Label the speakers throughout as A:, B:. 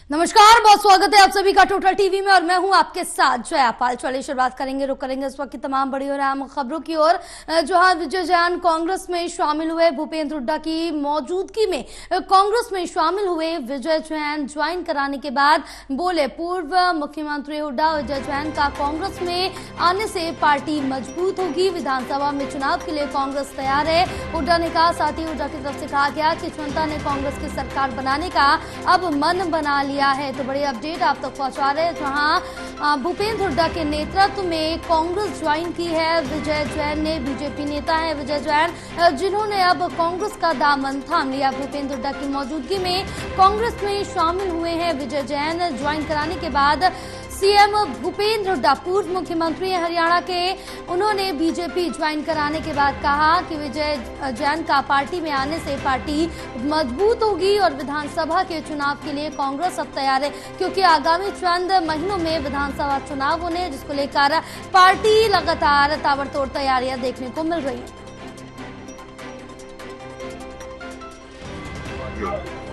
A: नमस्कार, बहुत स्वागत है आप सभी का टोटल टीवी में और मैं हूं आपके साथ जया पाल। चलिए शुरुआत रुक करेंगे इस वक्त की तमाम बड़ी और अहम खबरों की ओर। जहां विजय जैन कांग्रेस में शामिल हुए, भूपेंद्र हुड्डा की मौजूदगी में कांग्रेस में शामिल हुए विजय जैन ज्वाइन कराने के बाद बोले पूर्व मुख्यमंत्री हुड्डा, विजय जैन का कांग्रेस में आने से पार्टी मजबूत होगी, विधानसभा में चुनाव के लिए कांग्रेस तैयार है। हुड्डा ने कहा, साथ ही हुड्डा की तरफ से कहा गया कि जनता ने कांग्रेस की सरकार बनाने का अब मन बना लिया है। तो बड़ी अपडेट आप तक पहुंचा रहे हैं, जहां भूपेंद्र हुड्डा के नेतृत्व में कांग्रेस ज्वाइन की है विजय जैन ने। बीजेपी नेता है विजय जैन, जिन्होंने अब कांग्रेस का दामन थाम लिया। भूपेंद्र हुड्डा की मौजूदगी में कांग्रेस में शामिल हुए हैं विजय जैन। ज्वाइन कराने के बाद सीएम भूपेंद्र हुड्डा पूर्व मुख्यमंत्री हैं हरियाणा के, उन्होंने बीजेपी ज्वाइन कराने के बाद कहा कि विजय जैन का पार्टी में आने से पार्टी मजबूत होगी और विधानसभा के चुनाव के लिए कांग्रेस अब तैयार है, क्योंकि आगामी चंद महीनों में विधानसभा चुनाव होने हैं, जिसको लेकर पार्टी लगातार ताबड़तोड़ तैयारियां देखने को मिल रही है।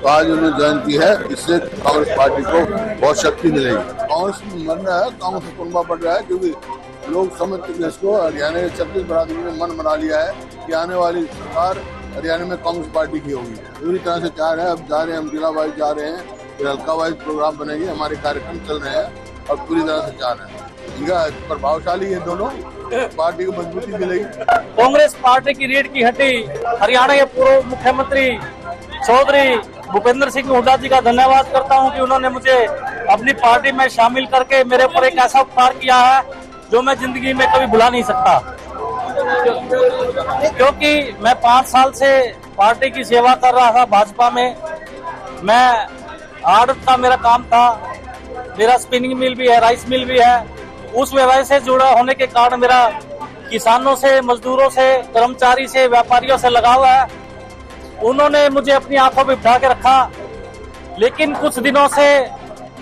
B: तो आज उन्होंने ज्वाइन की है, इससे कांग्रेस पार्टी को बहुत शक्ति मिलेगी। कांग्रेस मन रहा है, कांग्रेस को कुनबा पड़ रहा है, क्योंकि लोग समझ चुके इसको। हरियाणा के 36 बरादरी ने मन बना लिया है कि आने वाली सरकार हरियाणा में कांग्रेस पार्टी की होगी। पूरी तरह से चाह रहे हैं, अब जा रहे हैं, हम जिला वाइज जा रहे हैं, फिर हल्का वाइज प्रोग्राम बनेंगे, हमारे कार्यक्रम चल रहे हैं और पूरी तरह से चाह रहे हैं। इनका प्रभावशाली है, दोनों पार्टी को मजबूती मिलेगी।
C: कांग्रेस पार्टी की रीढ़ की हड्डी हरियाणा के पूर्व मुख्यमंत्री चौधरी भूपेंद्र सिंह हुड्डा जी का धन्यवाद करता हूं कि उन्होंने मुझे अपनी पार्टी में शामिल करके मेरे ऊपर एक ऐसा उपकार किया है जो मैं जिंदगी में कभी भुला नहीं सकता। क्योंकि मैं 5 साल से पार्टी की सेवा कर रहा था भाजपा में। मैं आड़त का मेरा काम था, मेरा स्पिनिंग मिल भी है, राइस मिल भी है। उस व्यवसाय से जुड़ा होने के कारण मेरा किसानों से, मजदूरों से, कर्मचारी से, व्यापारियों से लगाव है। उन्होंने मुझे अपनी आंखों में बिठा के रखा, लेकिन कुछ दिनों से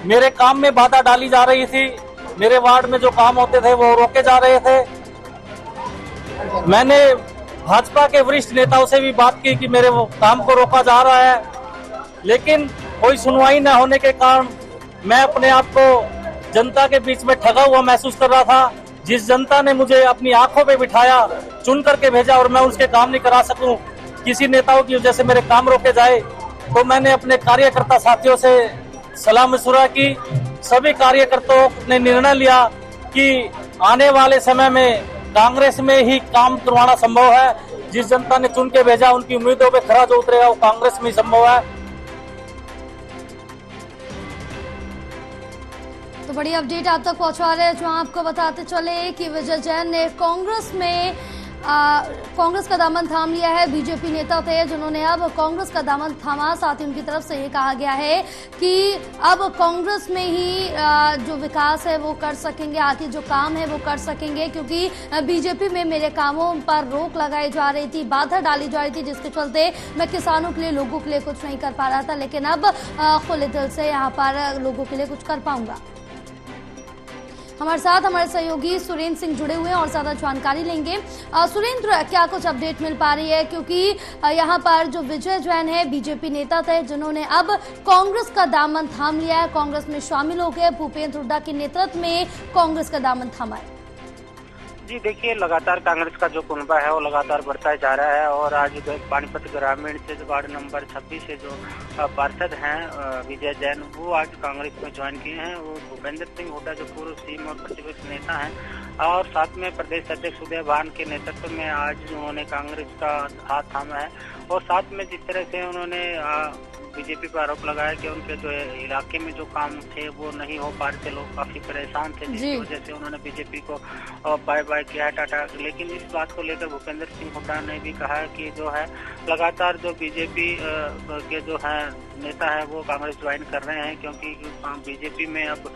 C: मेरे काम में बाधा डाली जा रही थी। मेरे वार्ड में जो काम होते थे वो रोके जा रहे थे। मैंने भाजपा के वरिष्ठ नेताओं से भी बात की कि मेरे वो काम को रोका जा रहा है, लेकिन कोई सुनवाई न होने के कारण मैं अपने आप को जनता के बीच में ठगा हुआ महसूस कर रहा था। जिस जनता ने मुझे अपनी आंखों पे बिठाया, चुन करके भेजा और मैं उसके काम नहीं करा सकूं, किसी नेताओं की वजह से मेरे काम रोके जाए, तो मैंने अपने कार्यकर्ता साथियों से सलाह मशुरा की। सभी कार्यकर्ताओं ने निर्णय लिया कि आने वाले समय में कांग्रेस में ही काम करवाना संभव है। जिस जनता ने चुन के भेजा, उनकी उम्मीदों पे खरा जो उतरेगा वो कांग्रेस में ही संभव है।
A: तो बड़ी अपडेट आप तक पहुंचा रहे हैं, जो आपको बताते चले कि विजय जैन ने कांग्रेस का दामन थाम लिया है। बीजेपी नेता थे जिन्होंने अब कांग्रेस का दामन थामा। साथ ही उनकी तरफ से ये कहा गया है कि अब कांग्रेस में ही जो विकास है वो कर सकेंगे, आगे जो काम है वो कर सकेंगे, क्योंकि बीजेपी में मेरे कामों पर रोक लगाई जा रही थी, बाधा डाली जा रही थी, जिसके चलते मैं किसानों के लिए, लोगों के लिए कुछ नहीं कर पा रहा था, लेकिन अब खुले दिल से यहाँ पर लोगों के लिए कुछ कर पाऊंगा। हमारे साथ हमारे सहयोगी सुरेंद्र सिंह जुड़े हुए हैं और ज्यादा जानकारी लेंगे। सुरेंद्र, क्या कुछ अपडेट मिल पा रही है, क्योंकि यहाँ पर जो विजय जैन है बीजेपी नेता थे जिन्होंने अब कांग्रेस का दामन थाम लिया है, कांग्रेस में शामिल हो गए, भूपेंद्र हुड्डा के नेतृत्व में कांग्रेस का दामन थामा है।
D: जी देखिए, लगातार कांग्रेस का जो कुनबा है वो लगातार बढ़ता जा रहा है और आज जो पानीपत ग्रामीण से वार्ड नंबर 26 से जो पार्षद हैं विजय जैन, वो आज कांग्रेस में ज्वाइन किए हैं। वो भूपेंद्र सिंह हुड्डा जो पूर्व सीएम और प्रतिपक्ष नेता हैं, और साथ में प्रदेश अध्यक्ष उदय भान के नेतृत्व में आज उन्होंने कांग्रेस का हाथ थामा है। और साथ में जिस तरह से उन्होंने बीजेपी पर आरोप लगाया कि उनके जो इलाके में जो काम थे वो नहीं हो पा रहे थे, लोग काफी परेशान थे, जिसकी वजह से उन्होंने बीजेपी को बाय बाय किया, टाटा। लेकिन इस बात को लेकर भूपेंद्र सिंह हुड्डा ने भी कहा कि जो है लगातार जो बीजेपी के जो है नेता है वो कांग्रेस ज्वाइन कर रहे हैं, क्योंकि बीजेपी में अब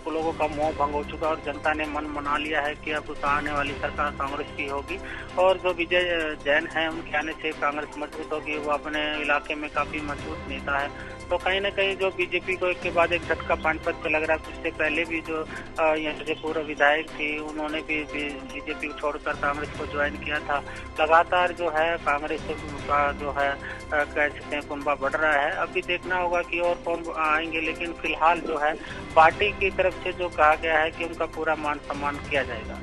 D: लोगों का मोह भंग हो चुका और जनता ने मन बना लिया है कि अब आने वाली सरकार कांग्रेस की होगी। और जो विजय जैन है उनके आने से कांग्रेस मजबूत होगी। वो अपने इलाके में काफी मजबूत नेता है, तो कहीं न कहीं जो बीजेपी को एक के बाद एक झटका पानीपत पे लग रहा है। इससे पहले भी जो यहाँ से पूर्व विधायक थी उन्होंने भी बीजेपी को छोड़कर कांग्रेस को ज्वाइन किया था। लगातार जो है कांग्रेस का जो है कह सकते हैं कुनबा बढ़ रहा है अभी देखना होगा कि और कौन आएंगे, लेकिन फिलहाल जो है पार्टी की तरफ से जो कहा गया है कि उनका पूरा मान सम्मान किया जाएगा।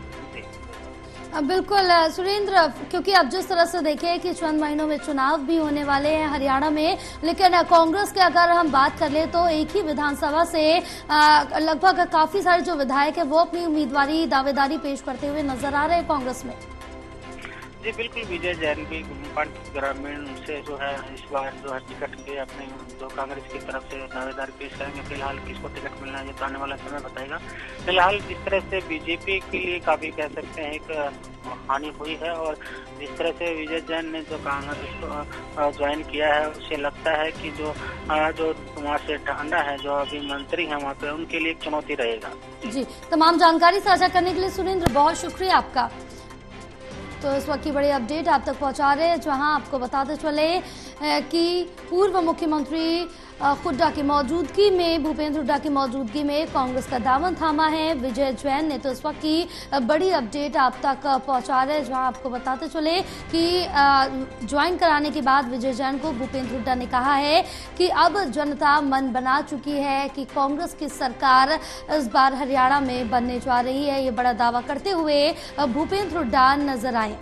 A: बिल्कुल सुरेंद्र, क्योंकि अब जिस तरह से देखें कि चंद महीनों में चुनाव भी होने वाले हैं हरियाणा में, लेकिन कांग्रेस की अगर हम बात कर ले तो एक ही विधानसभा से लगभग काफी सारे जो विधायक है वो अपनी उम्मीदवारी दावेदारी पेश करते हुए नजर आ रहे हैं कांग्रेस में।
D: जी बिल्कुल, विजय जैन भी पानीपत ग्रामीण से जो है इस बार जो है टिकट के अपने जो कांग्रेस की तरफ से दावेदारी पेश करेंगे। फिलहाल किसको टिकट मिलना है ये तो आने वाला समय बताएगा। फिलहाल जिस तरह से बीजेपी के लिए काफी कह सकते हैं एक हानि हुई है, और जिस तरह से विजय जैन ने जो कांग्रेस को ज्वाइन किया है, उससे लगता है कि जो वहाँ से ढांडा है, जो अभी मंत्री है वहाँ पे, उनके लिए एक चुनौती रहेगा।
A: जी, तमाम जानकारी साझा करने के लिए सुरेंद्र बहुत शुक्रिया आपका। तो इस वक्त की बड़ी अपडेट आप तक पहुंचा रहे हैं, जहां आपको बताते चले कि पूर्व मुख्यमंत्री हुड्डा की मौजूदगी में, भूपेंद्र हुड्डा की मौजूदगी में कांग्रेस का दामन थामा है विजय जैन ने। तो इस वक्त की बड़ी अपडेट आप तक पहुंचा रहे हैं, जहां आपको बताते चले कि ज्वाइन कराने के बाद विजय जैन को भूपेंद्र हुड्डा ने कहा है कि अब जनता मन बना चुकी है कि कांग्रेस की सरकार इस बार हरियाणा में बनने जा रही है। ये बड़ा दावा करते हुए भूपेंद्र हुड्डा नजर आए।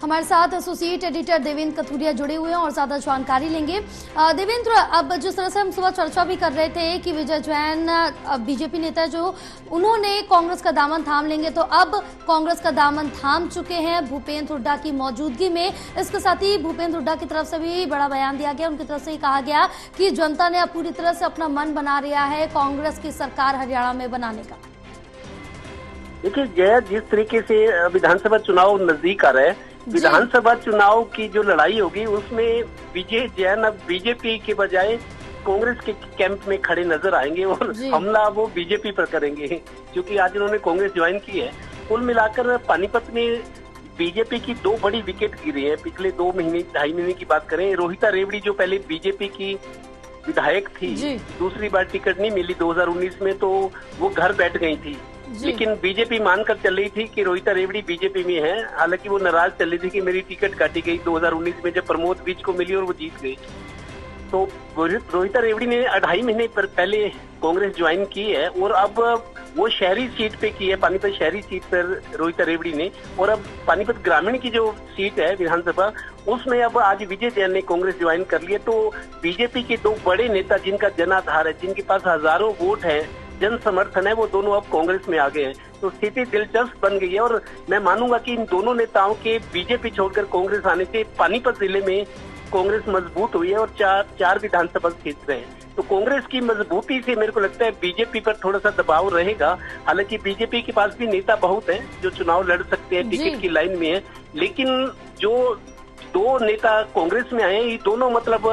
A: हमारे साथ एसोसिएट एडिटर देवेंद्र कथुरिया जुड़े हुए हैं और ज्यादा जानकारी लेंगे। देवेंद्र, अब जिस तरह से हम सुबह चर्चा भी कर रहे थे कि विजय जैन बीजेपी नेता जो उन्होंने कांग्रेस का दामन थाम लेंगे, तो अब कांग्रेस का दामन थाम चुके हैं भूपेंद्र हुड्डा की मौजूदगी में। इसके साथ ही भूपेंद्र हुड्डा की तरफ से भी बड़ा बयान दिया गया, उनकी तरफ से कहा गया कि जनता ने अब पूरी तरह से अपना मन बना लिया है कांग्रेस की सरकार हरियाणा में बनाने का।
E: देखिए जय, जिस तरीके से विधानसभा चुनाव नजदीक आ रहा है, विधानसभा चुनाव की जो लड़ाई होगी उसमें विजय जैन अब बीजेपी के बजाय कांग्रेस के कैंप में खड़े नजर आएंगे और हमला वो बीजेपी पर करेंगे, क्योंकि आज उन्होंने कांग्रेस ज्वाइन की है। कुल मिलाकर पानीपत में बीजेपी की 2 बड़ी विकेट गिरी है पिछले 2 महीने 2.5 महीने की बात करें। रोहिता रेवड़ी जो पहले बीजेपी की विधायक थी, दूसरी बार टिकट नहीं मिली 2019 में, तो वो घर बैठ गई थी, लेकिन बीजेपी मानकर चल रही थी कि रोहिता रेवड़ी बीजेपी में है। हालांकि वो नाराज चल रही थी कि मेरी टिकट काटी गई 2019 में जब प्रमोद बीच को मिली और वो जीत गई। तो रोहिता रेवड़ी ने 2.5 महीने पहले कांग्रेस ज्वाइन की है और अब वो शहरी सीट पे की है, पानीपत शहरी सीट पर रोहिता रेवड़ी ने। और अब पानीपत ग्रामीण की जो सीट है विधानसभा, उसमें अब आज विजय जैन ने कांग्रेस ज्वाइन कर लिया। तो बीजेपी के 2 बड़े नेता जिनका जनाधार है, जिनके पास हजारों वोट है, जन समर्थन है, वो दोनों अब कांग्रेस में आ गए हैं। तो स्थिति दिलचस्प बन गई है और मैं मानूंगा कि इन दोनों नेताओं के बीजेपी छोड़कर कांग्रेस आने से पानीपत जिले में कांग्रेस मजबूत हुई है और 4 विधानसभा क्षेत्र हैं। तो कांग्रेस की मजबूती से मेरे को लगता है बीजेपी पर थोड़ा सा दबाव रहेगा। हालांकि बीजेपी के पास भी नेता बहुत हैं जो चुनाव लड़ सकते हैं, टिकट की लाइन में है, लेकिन जो 2 नेता कांग्रेस में आए हैं, ये दोनों मतलब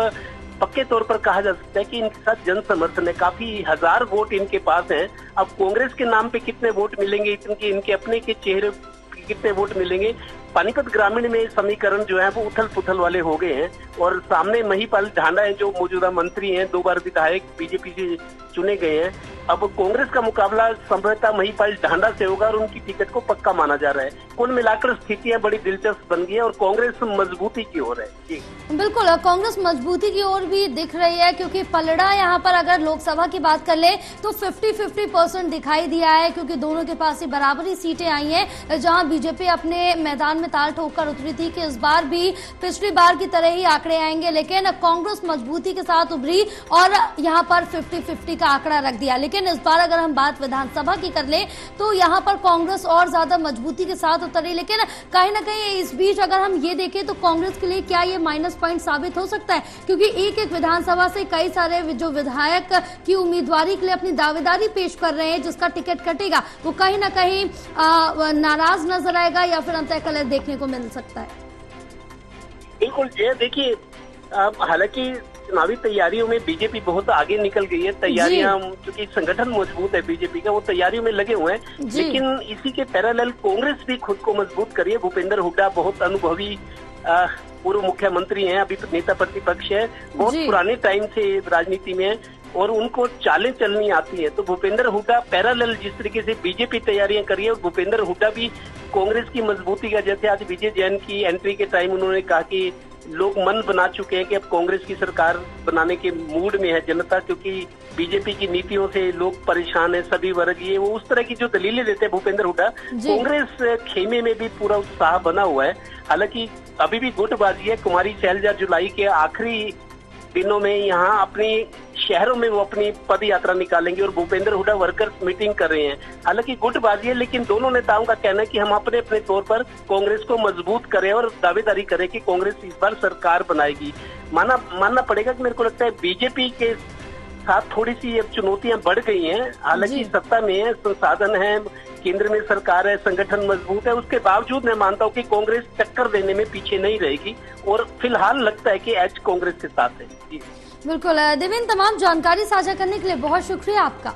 E: पक्के तौर पर कहा जा सकता है कि इनके साथ जन समर्थन है, काफी हजार वोट इनके पास हैं। अब कांग्रेस के नाम पे कितने वोट मिलेंगे, इनके अपने के चेहरे कितने वोट मिलेंगे, पानीपत ग्रामीण में समीकरण जो है वो उथल पुथल वाले हो गए हैं। और सामने महिपाल ढांडा है जो मौजूदा मंत्री हैं, 2 बार विधायक बीजेपी से चुने गए हैं। अब कांग्रेस का मुकाबला संभवतः महिपाल ढांडा से होगा और उनकी टिकट को पक्का माना जा रहा है। कुल मिलाकर स्थितियां बड़ी दिलचस्प बन गई है और कांग्रेस मजबूती की ओर है। जी
A: बिल्कुल, कांग्रेस मजबूती की ओर भी दिख रही है, क्योंकि पलड़ा यहाँ पर अगर लोकसभा की बात कर ले तो 50-50% दिखाई दिया है, क्योंकि दोनों के पास ही बराबरी सीटें आई हैं। जहां बीजेपी अपने मैदान में ताल ठोककर उतरी थी कि इस बार भी पिछली बार की तरह ही आंकड़े आएंगे, लेकिन कांग्रेस मजबूती के साथ उभरी और यहाँ पर 50-50 का आंकड़ा रख दिया। लेकिन इस बार अगर हम बात विधानसभा की कर ले तो यहाँ पर कांग्रेस और ज्यादा मजबूती के साथ उतरी। लेकिन कहीं ना कहीं इस बीच अगर हम ये देखें तो कांग्रेस के लिए क्या ये माइनस पॉइंट साबित हो सकता है, क्योंकि एक विधानसभा से कई सारे जो विधायक की उम्मीदवारी के लिए अपनी दावेदारी पेश कर रहे हैं, जिसका टिकट कटेगा वो कहीं ना कहीं नाराज नजर आएगा या फिर अंतः कलह देखने को मिल सकता है।
E: बिल्कुल जय, देखिए हालांकि चुनावी तैयारियों में बीजेपी बहुत आगे निकल गई है। तैयारियां, क्योंकि संगठन मजबूत है बीजेपी का, वो तैयारियों में लगे हुए हैं। लेकिन इसी के पैरेलल कांग्रेस भी खुद को मजबूत करी है। भूपेंद्र हुड्डा बहुत अनुभवी पूर्व मुख्यमंत्री हैं, अभी तो नेता प्रतिपक्ष है, बहुत पुराने टाइम से राजनीति में है और उनको चालें चलनी आती है। तो भूपेंद्र हुड्डा पैरेलल जिस तरीके से बीजेपी तैयारियां कर रही है, और भूपेंद्र हुड्डा भी कांग्रेस की मजबूती का, जैसे आज विजय जैन की एंट्री के टाइम उन्होंने कहा कि लोग मन बना चुके हैं कि अब कांग्रेस की सरकार बनाने के मूड में है जनता, क्योंकि बीजेपी की नीतियों से लोग परेशान है, सभी वर्ग, ये वो उस तरह की जो दलीलें देते हैं भूपेंद्र हुड्डा। कांग्रेस खेमे में भी पूरा उत्साह बना हुआ है। हालांकि अभी भी गुटबाजी है। कुमारी शैलजा जुलाई के आखिरी दिनों में यहाँ अपनी शहरों में वो अपनी पद यात्रा निकालेंगे और भूपेंद्र हुड्डा वर्कर्स मीटिंग कर रहे हैं। हालांकि गुटबाजी है, लेकिन दोनों नेताओं का कहना है कि हम अपने अपने तौर पर कांग्रेस को मजबूत करें और दावेदारी करें कि कांग्रेस इस बार सरकार बनाएगी। मानना पड़ेगा कि मेरे को लगता है बीजेपी के साथ थोड़ी सी अब चुनौतियां बढ़ गई हैं। हालांकि सत्ता में है, संसाधन है, केंद्र में सरकार है, संगठन मजबूत है, उसके बावजूद मैं मानता हूं कि कांग्रेस टक्कर देने में पीछे नहीं रहेगी और फिलहाल लगता है कि एज कांग्रेस के साथ है। जी
A: बिल्कुल देवेंद्र, तमाम जानकारी साझा करने के लिए बहुत शुक्रिया आपका।